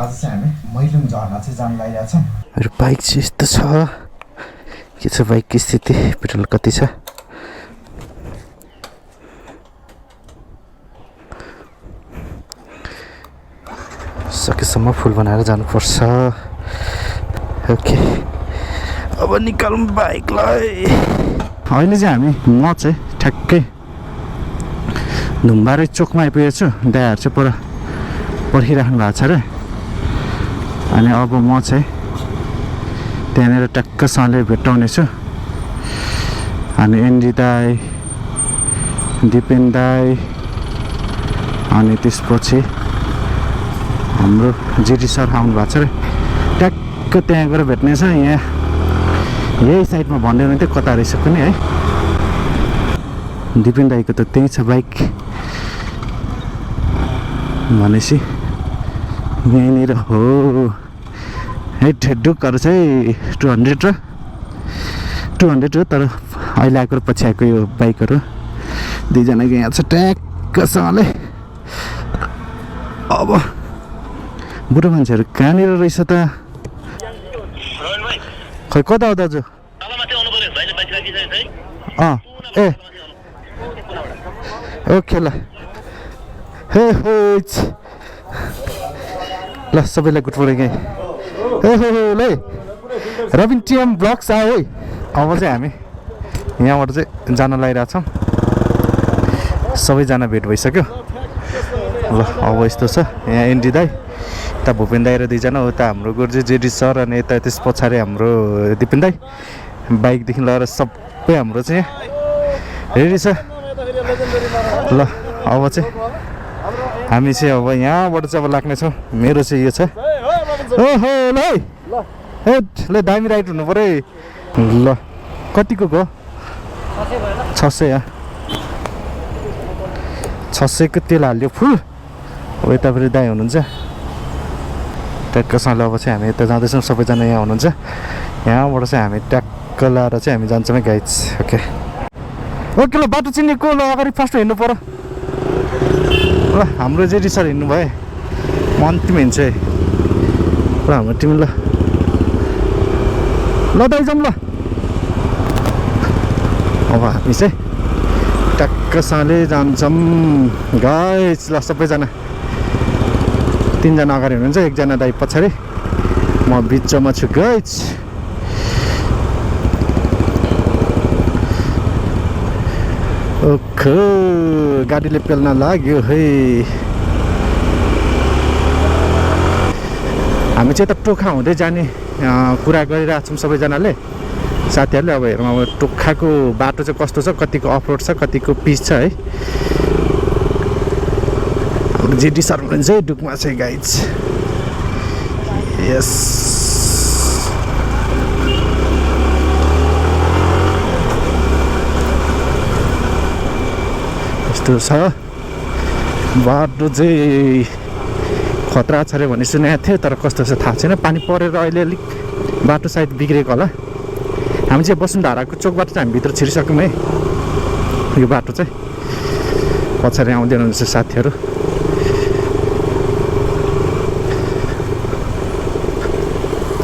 आज चाहिँ हामी मैलुङ झरना चाहिँ जान लागिरहेको छौँ। मेरो बाइक चाहिँ यस्तो छ। के छ बाइकको स्थिति? पेट्रोल कति छ? सकेसम्म फुल बनाएर जानुपर्छ। ओके, अब निकालौँ बाइकलाई। अहिले चाहिँ हामी म चाहिँ ठ्याक्कै धुम्बारे चोकमा आइपुगेको छु। दाइहरू चाहिँ पर पर्खिराख्नु भएको छ अरे। अनि अब म चाहिँ त्यहाँनिर ट्याक्कसँगले भेट्टाउने छु। अनि एनडी दाई, दिपेन दाई, अनि त्यसपछि हाम्रो जेडी सर आउनु भएको छ अरे। ट्याक्क त्यहाँ गएर भेट्ने छ। यहाँ यही साइडमा भन्दै हुनुहुन्थ्यो कता रहेछ पनि है। दिपेन दाईको त त्यही छ बाइक भनेपछि यहीँनिर हो। है ढेडुकहरू चाहिँ 200 र 200 हो। तर अहिले आएको र पछि आएको यो बाइकहरू दुईजनाको यहाँ छ ट्याक्कसँगले। अब बुढो मान्छेहरू कहाँनिर रहेछ त? खै कता हो दाजु? ए ओके ल। हे हो ल, सबैलाई गुड मर्निङ। हे हो ल, rabintmvlogs आयो है। अब चाहिँ हामी यहाँबाट चाहिँ जान लागिरहेछौँ। सबैजना भेट भइसक्यो ल। अब यस्तो छ, यहाँ एनडी दाई, यता भूपेन दाई र दुईजना, उता हाम्रो गुरुजी जेडी सर, अनि यता त्यस पछाडि हाम्रो दिपेन दाई। बाइकदेखि लगाएर सबै हाम्रो चाहिँ रेडी छ ल। अब चाहिँ हामी चाहिँ अब यहाँबाट चाहिँ अब लाग्नेछौँ। मेरो चाहिँ यो छ। ओहो ल है, ए ल दामी राइड हुनु पऱ्यो ल। कतिको गयो? 600। 600को तेल हाल्यो फुल। अब यता फेरि दाई हुनुहुन्छ ट्याक्कसँग। अब चाहिँ हामी यता जाँदैछौँ, सबैजना यहाँ हुनुहुन्छ। यहाँबाट चाहिँ हामी ट्याक्क लाएर चाहिँ हामी जान्छौँ है गाइज। ओके ओके ल, बाटो चिनेको ल, अगाडि फास्ट हिँड्नु पर्यो ल। हाम्रो जेडी सर हिँड्नु भयो, म अन्तिम हिँड्छु है ल। हाम्रो टिम ल ल दाइ जाऊँ ल। अब हामी चाहिँ ट्याक्कसँगले जान्छौँ गाइज ल। सबैजना 3 जना अगाडि हुनुहुन्छ, 1 जना दाइ पछाडि, म बिचमा छु गाइज। ओके, गाडीले पेल्न लाग्यो है। हामी चाहिँ त टोखा हुँदै जाने कुरा गरिरहेको छौँ सबैजनाले, साथीहरूले। अब हेरौँ अब टोखाको बाटो चाहिँ कस्तो छ, कतिको अफरोड छ, कतिको पिच छ है। हाम्रो जेडी सर हुनुहुन्छ है डुकमा चाहिँ गाइज। यस यस्तो छ बाटो चाहिँ। खतरा छ अरे भन्ने सुनेको थियो, तर कस्तो छ थाहा छैन। पानी परेर अहिले अलिक बाटो सायद बिग्रेको होला। हामी चाहिँ वसुन्धराको चोकबाट चाहिँ हामी भित्र छिरिसक्यौँ है। यो बाटो चाहिँ पछाडि आउँदै हुनुहुन्छ साथीहरू।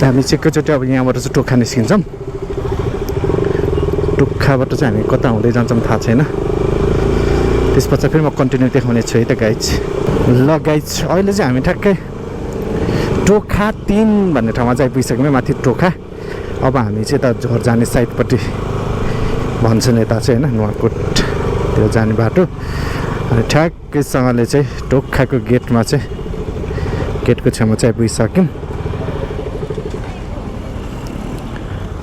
हामी चाहिँ एकैचोटि अब यहाँबाट चाहिँ टोखा निस्किन्छौँ। टोखाबाट चाहिँ हामी कता हुँदै जान्छौँ थाहा छैन। त्यस पछाडि फेरि म कन्टिन्यू देखाउने छु है त गाइज। ल गाइज, अहिले चाहिँ हामी ठ्याक्कै टोखा 3 भन्ने ठाउँमा चाहिँ आइपुगिसक्यौँ माथि टोखा। अब हामी चाहिँ त झोर जाने साइडपट्टि भन्छन् यता चाहिँ होइन, नुवाकोटतिर जाने बाटो। अनि ठ्याक्कैसँगले चाहिँ टोखाको गेटमा चाहिँ, गेटको छेउमा चाहिँ आइपुगिसक्यौँ।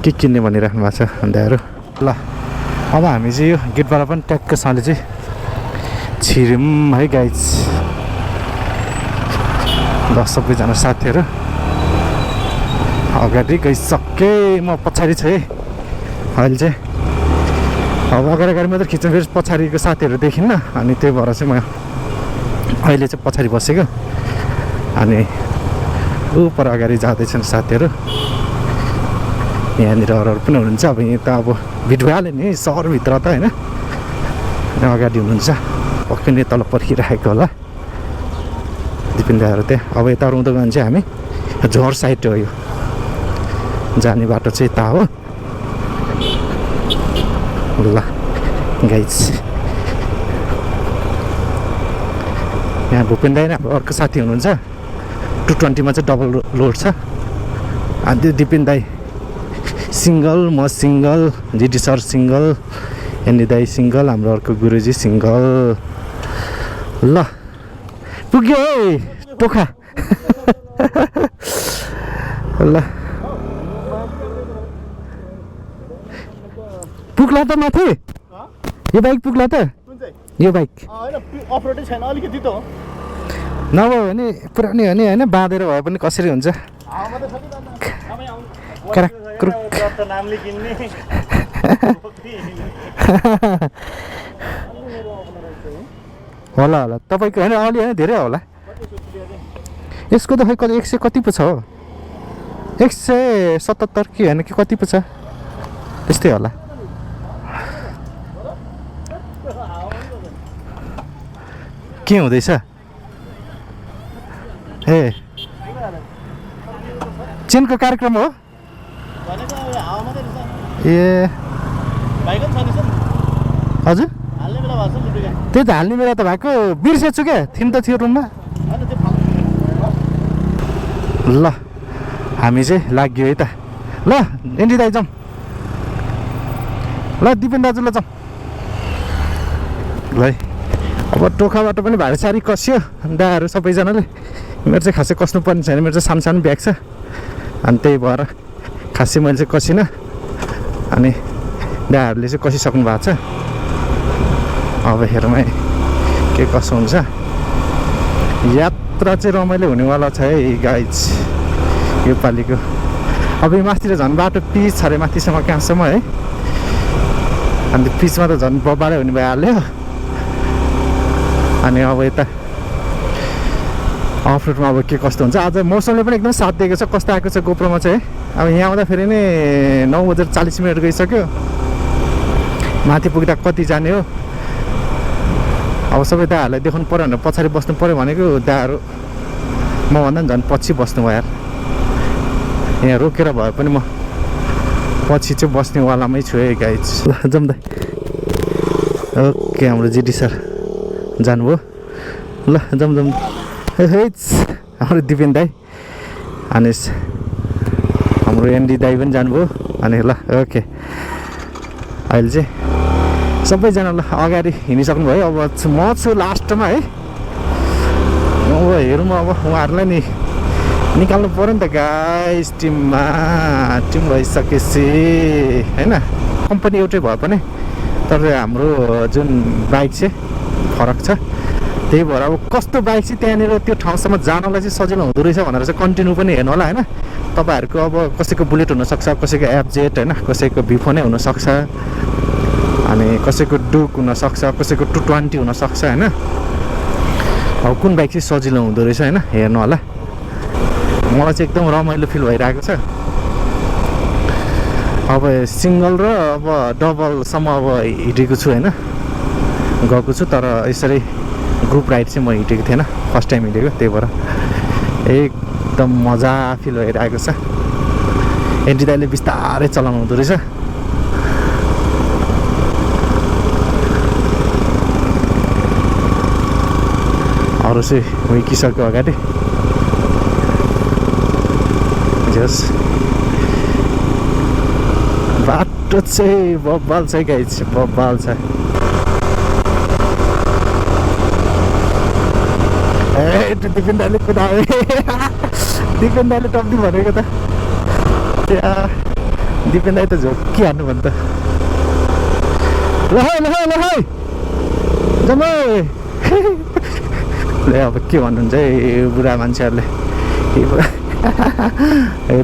के किन्ने भनिराख्नु भएको छ दाइहरू ल। अब हामी चाहिँ यो गेटबाट पनि ट्याक्कसँगले चाहिँ छिर्यौँ है गाइज। ल सबैजना साथीहरू अगाडि गइसकेँ, म पछाडि छु है अहिले चाहिँ। अब अगाडि मात्रै खिच्नु, फेरि पछाडिको साथीहरू देखिन्न। अनि त्यही भएर चाहिँ म अहिले चाहिँ पछाडि बसेको। अनि ऊपर अगाडि जाँदैछन् साथीहरू। यहाँनिर अरूहरू पनि हुनुहुन्छ। अब यहाँ त अब भिड भइहाल्यो नि सहरभित्र त होइन। अगाडि हुनुहुन्छ, पक्कै नै तल पर्खिराखेको होला। दिपिन्दाहरू त्यहाँ। अब यता रुँदो गयो भने चाहिँ हामी झोर साइड हो, यो जाने बाटो चाहिँ यता हो। ल गाइज यहाँ भूपेन दाइ र अर्को साथी हुनुहुन्छ। 220मा चाहिँ डबल लोड छ। अनि त्यो दिपिन दाई सिङ्गल, म सिङ्गल, जिडी सर सिङ्गल, एन्डी दाई सिङ्गल, हाम्रो अर्को गुरुजी सिङ्गल। ल पुग्यो है टोखा। ल पुग्ला त माथि, यो बाइक पुग्ला त, यो बाइक अफरोडै छैन, अलिकति त हो। नभयो भने पुरानै हो नि होइन, बाँधेर भए पनि कसरी हुन्छ। होला होला तपाईँको होइन, अलि होइन धेरै होला। यसको त खै कति 100 कति पो छ हो, 177 कि होइन कि कति पो छ, त्यस्तै होला। के हुँदैछ ए चेनको कार्यक्रम हो ए हजुर, त्यही त हाल्ने बेला त भएको, बिर्सेछु क्या, थिम त थियो रुममा। ल हामी चाहिँ लाग्यो है त। ल एन्डी दाइ जाउँ, ल दिपेन दाजु ल जाउँ। ल अब टोखाबाट पनि भाडीसारी कस्यो दाहरू सबैजनाले। मेरो चाहिँ खासै कस्नु पर्ने छैन, मेरो चाहिँ सानो सानो ब्याग छ, अनि त्यही भएर खासै मैले चाहिँ कसिनँ। अनि दाहरूले चाहिँ कसिसक्नु भएको छ। अब हेरौँ है के कसो हुन्छ। यात्रा चाहिँ रमाइलो हुनेवाला छ है गाइज योपालिको। अब यो माथितिर झन् बाटो पिच छ अरे, माथिसम्म कहाँसम्म है। अनि त्यो पिचमा त झन् बबारै हुने भइहाल्यो। अनि अब यता अफ रोडमा अब के कस्तो हुन्छ। आज मौसमले पनि एकदम साथ दिएको छ। कस्तो आएको छ गोप्रोमा चाहिँ अब यहाँ आउँदाखेरि नै 9:40 गइसक्यो। माथि पुग्दा कति जाने हो। अब सबै दाहरूलाई देखाउनु पऱ्यो भनेर पछाडि बस्नु पऱ्यो भनेको, दाहरू मभन्दा पनि झन् पछि बस्नु भयो यार। यहाँ रोकेर भए पनि म पछि चाहिँ बस्नेवालामै छु है गाइज। जाउँ दाइ। ओके हाम्रो जिडी सर जानुभयो। ल जाउँ जाउँ। हाम्रो दिपेन दाई अनि हाम्रो एन्डी दाई पनि जानुभयो। अनि ल ओके अहिले चाहिँ सबैजना ल अगाडि हिँडिसक्नु भयो। अब म छु लास्टमा है। अब हेरौँ अब उहाँहरूलाई नि निकाल्नु पऱ्यो नि त गाइस टिममा। टिम भइसकेपछि होइन, कम्पनी एउटै भए पनि तर हाम्रो जुन बाइक चाहिँ फरक छ। त्यही भएर अब कस्तो बाइक चाहिँ त्यहाँनिर त्यो ठाउँसम्म जानलाई चाहिँ सजिलो हुँदो रहेछ भनेर चाहिँ कन्टिन्यू पनि हेर्नु होला होइन। तपाईँहरूको अब कसैको बुलेट हुनसक्छ, कसैको एफजेड होइन, कसैको V4 नै हुनसक्छ, अनि कसैको डुक हुनसक्छ, कसैको 220 हुनसक्छ होइन। अब कुन बाइक चाहिँ सजिलो हुँदो रहेछ होइन हेर्नु होला। मलाई चाहिँ एकदम रमाइलो फिल भइरहेको छ। अब सिङ्गल र अब डबलसम्म अब हिँडेको छु होइन, गएको छु। तर यसरी ग्रुप राइड चाहिँ म हिँडेको थिएन, फर्स्ट टाइम हिँडेको। त्यही भएर एकदम मजा फिल भइरहेको छ। एन्डी दाइले बिस्तारै चलाउनु हुँदो रहेछ। अरू चाहिँ उइकिसक्यो अगाडि। जस बाटो चाहिँ बब्बाल छ गाइस, बब्बाल छ। ए दिपेन दाइले कुदायो। दिपेन दाइले टप्दी भनेको त त्यहाँ दिपेन दाइ त झोकिहाल्नु भन्नु त। ल है ल है ल है जम्मै। ल अब के भन्नुहुन्छ है बुढा मान्छेहरूले,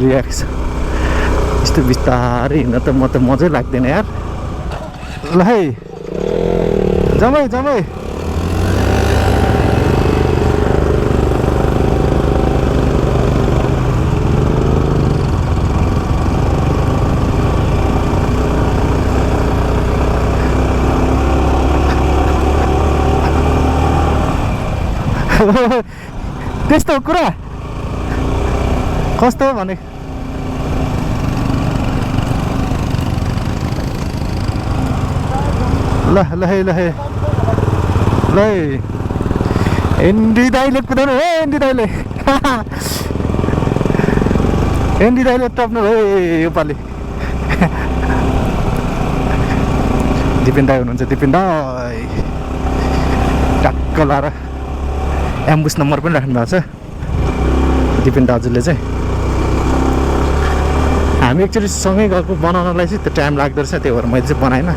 रियाक्स यस्तो बिस्तारै हिँड्न त म त मजै लाग्दैन यार। ल है जम्मै जम्मै। त्यस्तो हो कुरा कस्तो भने ल ल है ल है ल एन्डी दाइले कुदाउनु हो एन्डी दाइले एन्डी दाइले टप्नु हो योपालि दिपेन दाइ हुनुहुन्छ दिपेन दाइ टक्क लाएर एम्बुस नम्बर पनि राख्नु भएको छ दिपेन दाजुले चाहिँ हामी एक्चुअली सँगै गएको बनाउनलाई चाहिँ त्यो टाइम लाग्दो रहेछ त्यही भएर मैले चाहिँ बनाएन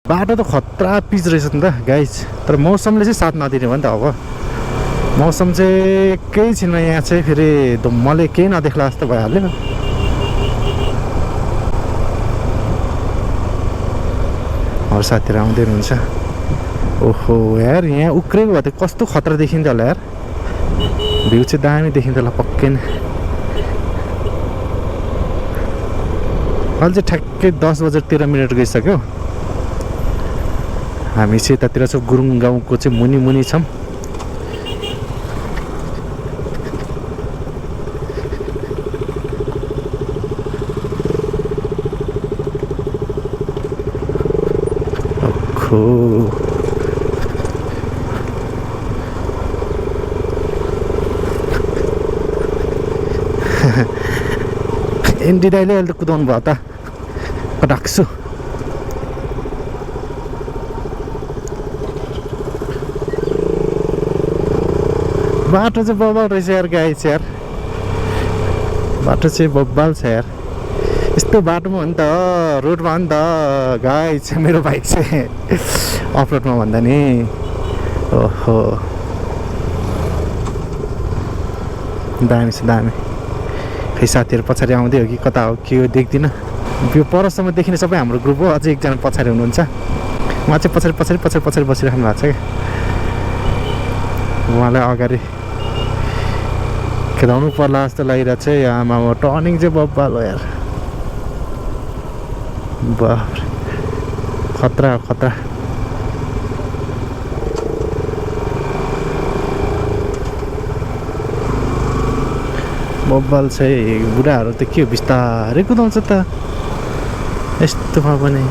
बाटो त खतरा पिच रहेछ नि त गाइज तर मौसमले चाहिँ साथ नदिने हो नि त अब मौसम चाहिँ केही छैन यहाँ चाहिँ फेरि मैले केही नदेख्ला जस्तो भइहाल्यो अरू साथीहरू आउँदै हुनुहुन्छ ओहो यार यहाँ उक्रेको भए त कस्तो खतरा देखिन्थ्यो होला यार भ्यू चाहिँ दामी देखिन्थ्यो होला पक्कै नै अहिले चाहिँ ठ्याक्कै 10 बजेर 13 मिनट गइसक्यो हामी चाहिँ यतातिर चाहिँ गुरुङ गाउँको चाहिँ मुनि मुनि छौँ एन्डी दाइले अहिले त कुदाउनु भयो त राख्छु बाटो चाहिँ बब्बाल रहेछ यार गाइस यार बाटो चाहिँ बब्बाल छ यार यस्तो बाटोमा हो नि त रोडमा हो नि त गाइस मेरो बाइक चाहिँ अफरोडमा भन्दा नि ओहो दामी छ दामी खै साथीहरू पछाडि आउँदै हो कि कता हो के हो देख्दिनँ यो परसम्म देखिने सबै हाम्रो ग्रुप हो अझै एकजना पछाडि हुनुहुन्छ उहाँ चाहिँ पछाडि पछाडि पछाडि पछाडि बसिराख्नु भएको छ क्या उहाँलाई अगाडि खेदाउनु पर्ला जस्तो लागिरहेको छ आमा टर्निङ चाहिँ बब्बाल हो यार बाफ खतरा खतरा बब्बाल चाहिँ बुढाहरू त के हो बिस्तारै कुदाउँछ त यस्तोमा पनि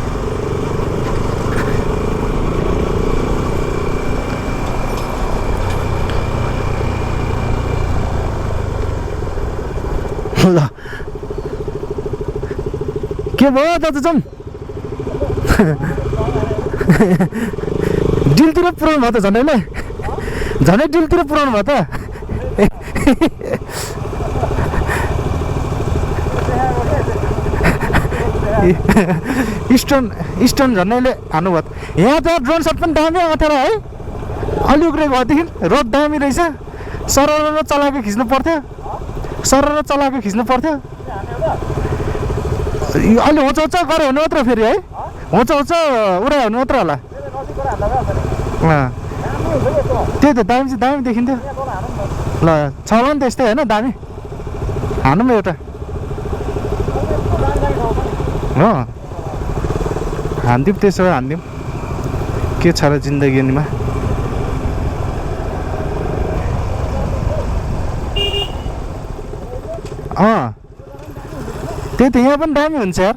ल के भयो दाजु जाउँ डिलतिर पुऱ्याउनु भयो त झन्डैले झन्डै डिलतिर पुऱ्याउनु भयो त स्टोन झन्डैले हान्नुभयो यहाँ त ड्रोन सट पनि दामी आउँथ्यो है अलि उग्रे भएदेखि रोड दामी रहेछ सरर चलाएको खिच्नु पर्थ्यो सरर चलाएको खिच्नु पर्थ्यो अलि होच होच गऱ्यो भने मात्र फेरि है होच होच उडायो भने मात्र होला त्यही त दामी चाहिँ दामी देखिन्थ्यो ल छ होला नि त यस्तै होइन दामी हानौँ न एउटा हो हानिदिउँ त्यसो भए हानिदिउँ के छ र जिन्दगीमा त्यही त यहाँ पनि दामी हुन्छ यार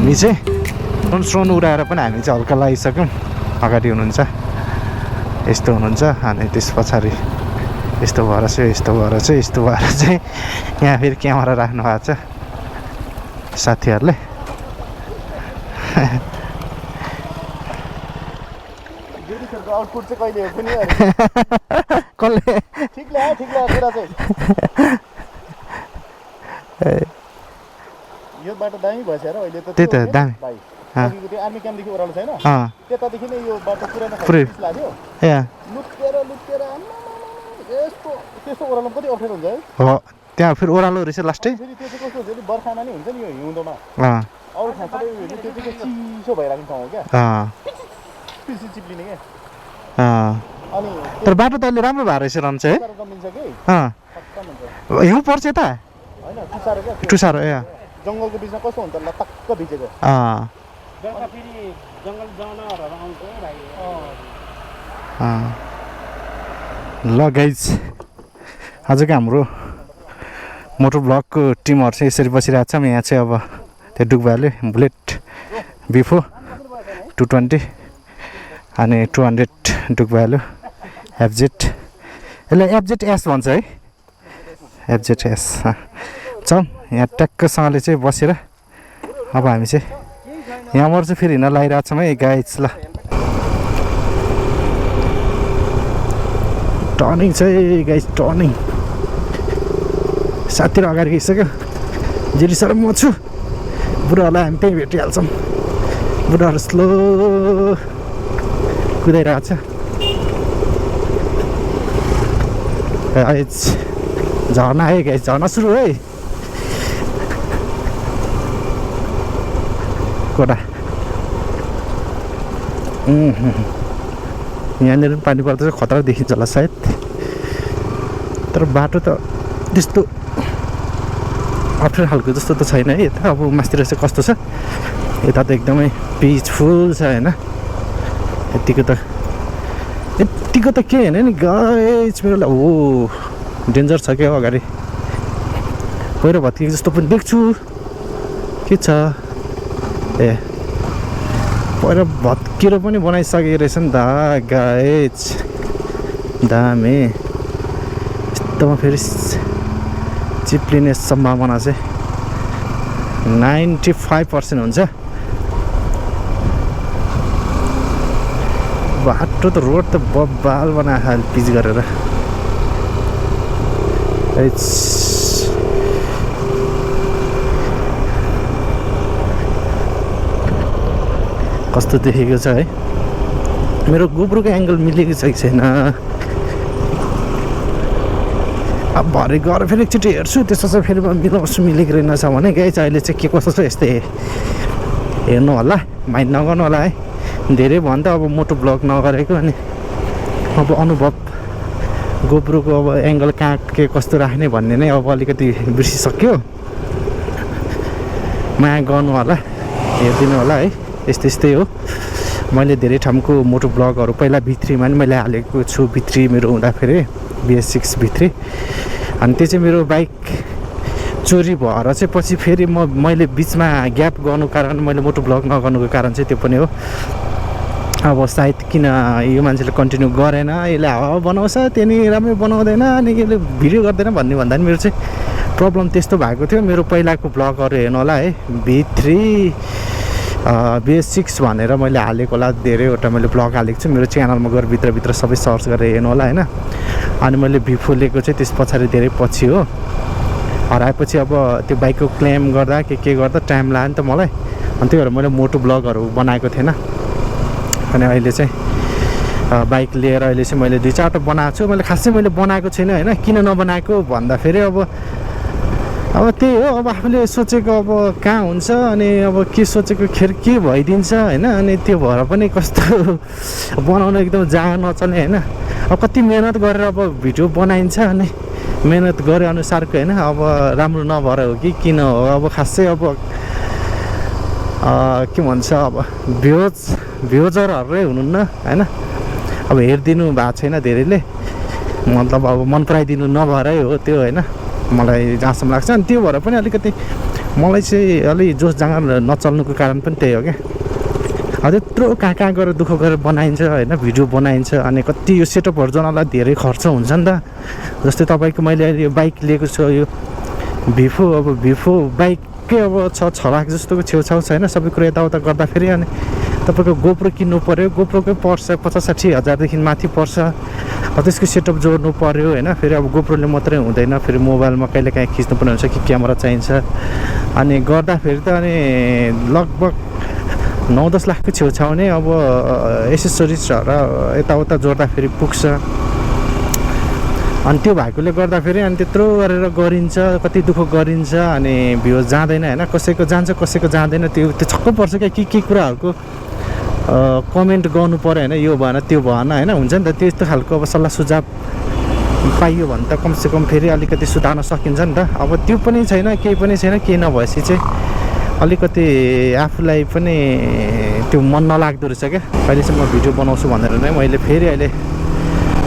हामी चाहिँ स्रोन उडाएर पनि हामी चाहिँ हल्का लगाइसक्यौँ अगाडि हुनुहुन्छ यस्तो हुनुहुन्छ अनि त्यस पछाडि यस्तो भएर चाहिँ यहाँ फेरि क्यामेरा राख्नु भएको छ साथीहरूले आउटपुट चाहिँ कहिले हो पनि कसले ठिक लाग्यो कुरा चाहिँ यो बाटो दामी भएछ र अहिले त त्यही त दामी अघिको त्यो आर्मी क्याम्पदेखि ओह्रालो छैन त्यतादेखि नै यो बाटो पुरानो लाग्यो लुटेर त्यस्तो ओह्रालो कति अप्ठ्यारो हुन्छ है हो त्यहाँ फेरि ओह्रालो रहेछ लास्टै फेरि त्यो चाहिँ कस्तो हुन्छ बर्खामा नि हुन्छ नि यो हिउँदोमा अरू ठाउँ सबै त्यो चाहिँ चिसो भइरहेको ठाउँ हो क्या पिर्सी चिप्लिने क्या अनि तर बाटो त अहिले राम्रो भएर रहेछ रम्छ है हिउँ पर्छ यता होइन टुसारो क्या टुसारो ए जङ्गलको बिचमा कस्तो हुन्छ लतक्क भिजेको ल गाइज आजको हाम्रो मोटो ब्लगको टिमहरू चाहिँ यसरी बसिरहेको छ यहाँ चाहिँ अब त्यो डुकबाले बुलेट B4 220 अनि 200 डुकबालो FZ यसलाई FZS भन्छ है FZS चल यहाँ ट्याक्कसँगले चाहिँ बसेर अब हामी चाहिँ यहाँबाट चाहिँ फेरि हिँड्न लागिरहेको छौँ है गाइज ल टर्निङ चाहिँ गाइज टर्निङ साथीहरू अगाडि गइसक्यो जेरी सर म छु बुढाहरूलाई हामी त्यहीँ भेटिहाल्छौँ बुढाहरू स्लो कुदाइरहेको छ गाइज झर्ना है गाइज झर्ना सुरु है कोटा यहाँनिर पानी पर्दा चाहिँ खतरा देखिन्छ होला सायद तर बाटो त त्यस्तो अप्ठ्यारो खालको जस्तो त छैन है यता अब मास्तिर चाहिँ कस्तो छ यता त एकदमै पिसफुल छ होइन यतिको त के होइन नि गाइज मेरो हो डेन्जर छ क्या अगाडि पहिरो भत्किएको जस्तो पनि देख्छु के छ ए पहिरो भत्किएर पनि बनाइसकेको रहेछ नि त गाइज दामी यस्तोमा फेरि चिप्लिने सम्भावना चाहिँ 95% हुन्छ बाटो त रोड त बब्बाल बनायो पिच गरेर कस्तो देखेको छ है मेरो गोब्रोको एङ्गल मिलेको छ कि छैन अब भरे गएर फेरि एकचोटि हेर्छु त्यसपछि फेरि मिलाउँछु मिलेको रहेनछ भने गाइज अहिले चाहिँ के कस्तो छ यस्तै हेर्नु होला माइन्ड नगर्नु होला है धेरै भयो नि त अब मोटो ब्लग नगरेको अनि अब अनुभव गोब्रोको अब एङ्गल कहाँ के कस्तो राख्ने भन्ने नै अब अलिकति बिर्सिसक्यो माया गर्नु होला हेरिदिनु होला है यस्तै हो मैले धेरै ठाउँको मोटो ब्लगहरू पहिला V3 मा नि मैले हालेको छु V3 मेरो हुँदाखेरि BS6 V3 अनि त्यो चाहिँ मेरो बाइक चोरी भएर चाहिँ पछि फेरि मैले बिचमा ग्याप गर्नु कारण मैले मोटो ब्लग नगर्नुको कारण चाहिँ त्यो पनि हो अब सायद किन यो मान्छेले कन्टिन्यू गरेन यसले हावा बनाउँछ त्यहाँ राम्रै बनाउँदैन अनि यसले भिडियो गर्दैन भन्ने भन्दा नि मेरो चाहिँ प्रब्लम त्यस्तो भएको थियो मेरो पहिलाको ब्लगहरू हेर्नु होला है V3 BS6 भनेर मैले हालेको होला धेरैवटा मैले ब्लग हालेको छु मेरो च्यानलमा गएर भित्रभित्र सबै सर्च गरेर हेर्नु होला होइन अनि मैले V4 लिएको चाहिँ त्यस पछाडि धेरै पछि हो हराएपछि अब त्यो बाइकको क्लेम गर्दा के गर्दा टाइम लाग्यो नि त मलाई अनि त्यही भएर मैले मोटो ब्लगहरू बनाएको थिएन अनि अहिले चाहिँ बाइक लिएर अहिले चाहिँ मैले 2-4 बनाएको छु मैले खासै मैले बनाएको छैन होइन किन नबनाएको भन्दाखेरि अब त्यही हो अब आफूले सोचेको अब कहाँ हुन्छ अनि अब के सोचेको खेर के भइदिन्छ होइन अनि त्यो भएर पनि कस्तो बनाउन एकदम जहाँ नचल्ने होइन अब कति मेहनत गरेर अब भिडियो बनाइन्छ अनि मेहनत गरे अनुसारको होइन अब राम्रो नभएर हो कि किन हो अब खासै अब के भन्छ अब भ्युजरहरै हुनुहुन्न होइन अब हेरिदिनु भएको छैन धेरैले मतलब अब मन पराइदिनु नभएरै हो त्यो होइन मलाई जहाँसम्म लाग्छ अनि त्यो भएर पनि अलिकति मलाई चाहिँ अलि जोस जाँगर नचल्नुको कारण पनि त्यही हो क्या त्यत्रो कहाँ कहाँ गएर दुःख गरेर बनाइन्छ होइन भिडियो बनाइन्छ अनि कति यो सेटअपहरू जानलाई धेरै खर्च हुन्छ नि त जस्तै तपाईँको मैले अहिले यो बाइक लिएको छु यो V4 अब V4 बाइककै अब 6 लाख जस्तोको छेउछाउ छ होइन सबै कुरो यताउता गर्दाखेरि अनि तपाईँको गोप्रो किन्नु पऱ्यो गोप्रोकै पर्छ 50-60 हजारदेखि माथि पर्छ त्यसको सेटअप जोड्नु पऱ्यो होइन फेरि अब गोप्रोले मात्रै हुँदैन फेरि मोबाइलमा कहिले काहीँ खिच्नुपर्ने हुन्छ कि क्यामेरा चाहिन्छ अनि गर्दाखेरि त अनि लगभग 9-10 लाखको छेउछाउ नै अब एसेसरिज र यताउता जोड्दाखेरि पुग्छ अनि त्यो भएकोले गर्दाखेरि अनि त्यत्रो गरेर गरिन्छ कति दुःख गरिन्छ अनि भ्युज जाँदैन होइन कसैको जान्छ कसैको जाँदैन त्यो छक्क पर्छ क्या के कुराहरूको कमेन्ट गर्नु पऱ्यो होइन यो भएन त्यो भएन होइन हुन्छ नि त त्यस्तो खालको अब सल्लाह सुझाव पाइयो भने त कमसेकम फेरि अलिकति सुधार्न सकिन्छ नि त अब त्यो पनि छैन केही पनि छैन केही नभएपछि चाहिँ अलिकति आफूलाई पनि त्यो मन नलाग्दो रहेछ क्या अहिलेसम्म भिडियो बनाउँछु भनेर नै मैले फेरि अहिले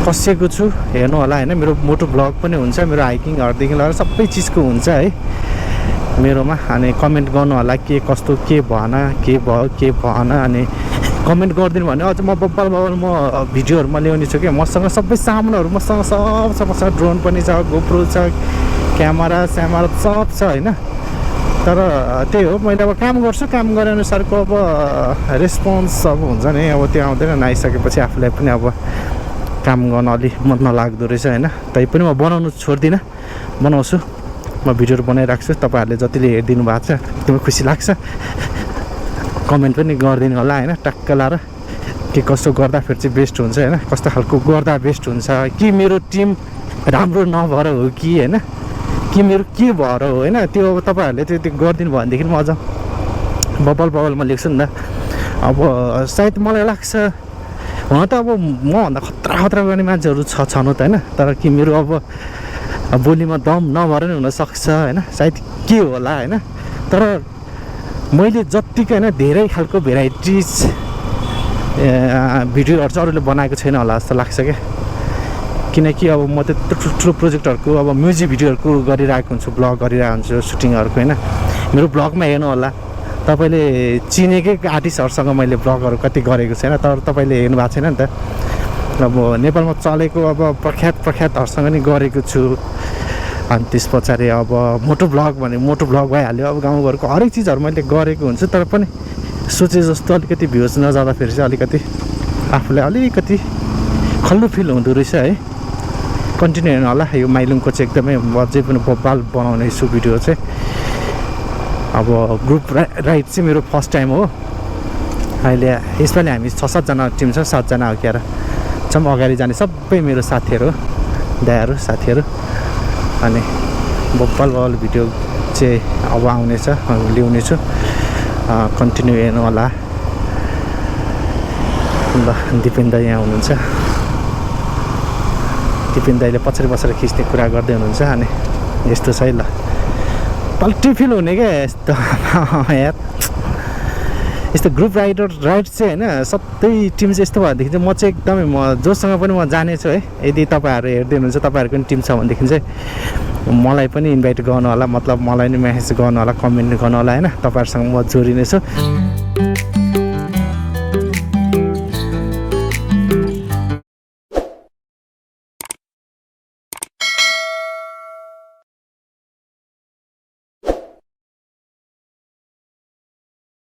कसेको छु हेर्नु होला होइन मेरो मोटो ब्लग पनि हुन्छ मेरो हाइकिङहरूदेखि लिएर सबै चिजको हुन्छ है मेरोमा अनि कमेन्ट गर्नु होला के कस्तो के भएन के भयो के भएन अनि कमेन्ट गरिदिनु भने अझ म बब्बल म भिडियोहरूमा ल्याउने छु क्या मसँग सबै सामानहरू मसँग सब छ मसँग ड्रोन पनि छ गोप्रो छ क्यामेरा स्यामेरा सब छ होइन तर त्यही हो मैले अब काम गर्छु काम गरे अनुसारको अब रेस्पोन्स अब हुन्छ नि अब त्यो आउँदैन नआइसकेपछि आफूलाई पनि अब काम गर्न अलि मन नलाग्दो रहेछ होइन तैपनि म बनाउनु छोड्दिनँ बनाउँछु म भिडियोहरू बनाइराख्छु तपाईँहरूले जतिले हेरिदिनु भएको छ एकदमै खुसी लाग्छ कमेन्ट पनि गरिदिनु होला होइन टक्क लाएर के कस्तो गर्दाखेरि चाहिँ बेस्ट हुन्छ होइन कस्तो खालको गर्दा बेस्ट हुन्छ कि मेरो टिम राम्रो नभएर हो कि होइन कि मेरो के भएर हो होइन त्यो अब तपाईँहरूले त्यो गरिदिनु भयो भनेदेखि म अझ बबलमा लेख्छु नि त अब सायद मलाई लाग्छ हुन त अब मभन्दा खतरा गर्ने मान्छेहरू छनु त होइन तर कि मेरो अब बोलीमा दम नभएर नि हुनसक्छ होइन सायद के होला होइन तर मैले जत्तिकै होइन धेरै खालको भेराइटिज भिडियोहरू चाहिँ अरूले बनाएको छैन होला जस्तो लाग्छ क्या किनकि अब म त्यत्रो ठुल्ठुलो प्रोजेक्टहरूको अब म्युजिक भिडियोहरूको गरिरहेको हुन्छु ब्लग गरिरहेको हुन्छु सुटिङहरूको होइन मेरो ब्लगमा हेर्नु होला तपाईँले चिनेकै आर्टिस्टहरूसँग मैले ब्लगहरू कति गरेको छैन तर तपाईँले हेर्नु भएको छैन नि त अब नेपालमा चलेको अब प्रख्यातहरूसँग नि गरेको छु अनि त्यस पछाडि अब मोटो ब्लग भने मोटो ब्लग भइहाल्यो अब गाउँघरको हरेक चिजहरू मैले गरेको हुन्छु तर पनि सोचे जस्तो अलिकति भ्युज नजाँदाखेरि चाहिँ अलिकति आफूलाई अलिकति खल्लो फिल हुँदो रहेछ है कन्टिन्यू हेर्नु होला यो माइलुङको चाहिँ एकदमै अझै पनि बब्बाल बनाउने छु भिडियो चाहिँ अब ग्रुप राइड चाहिँ मेरो फर्स्ट टाइम हो अहिले यसपालि हामी 6-7 जना टिम छ 7 जना हो क्यार छम अगाडि जाने सबै मेरो साथीहरू दायाहरू साथीहरू अनि बब्बल भिडियो चाहिँ अब आउनेछ ल्याउने छु कन्टिन्यू हेर्नु होला ल दिपेन दाइ यहाँ हुनुहुन्छ दिपेन दाइले पछाडि बसेर खिच्ने कुरा गर्दै हुनुहुन्छ अनि यस्तो छ है ल पल्टी फिल हुने क्या यस्तो यार यस्तो ग्रुप राइड चाहिँ होइन सबै टिम चाहिँ यस्तो भएदेखि चाहिँ म चाहिँ एकदमै जोसँग पनि म जानेछु है यदि तपाईँहरू हेर्दै हुनुहुन्छ तपाईँहरूको पनि टिम छ भनेदेखि चाहिँ मलाई पनि इन्भाइट गर्नु होला मतलब मलाई नि मेसेज गर्नु होला कमेन्ट गर्नु होला होइन तपाईँहरूसँग म जोडिनेछु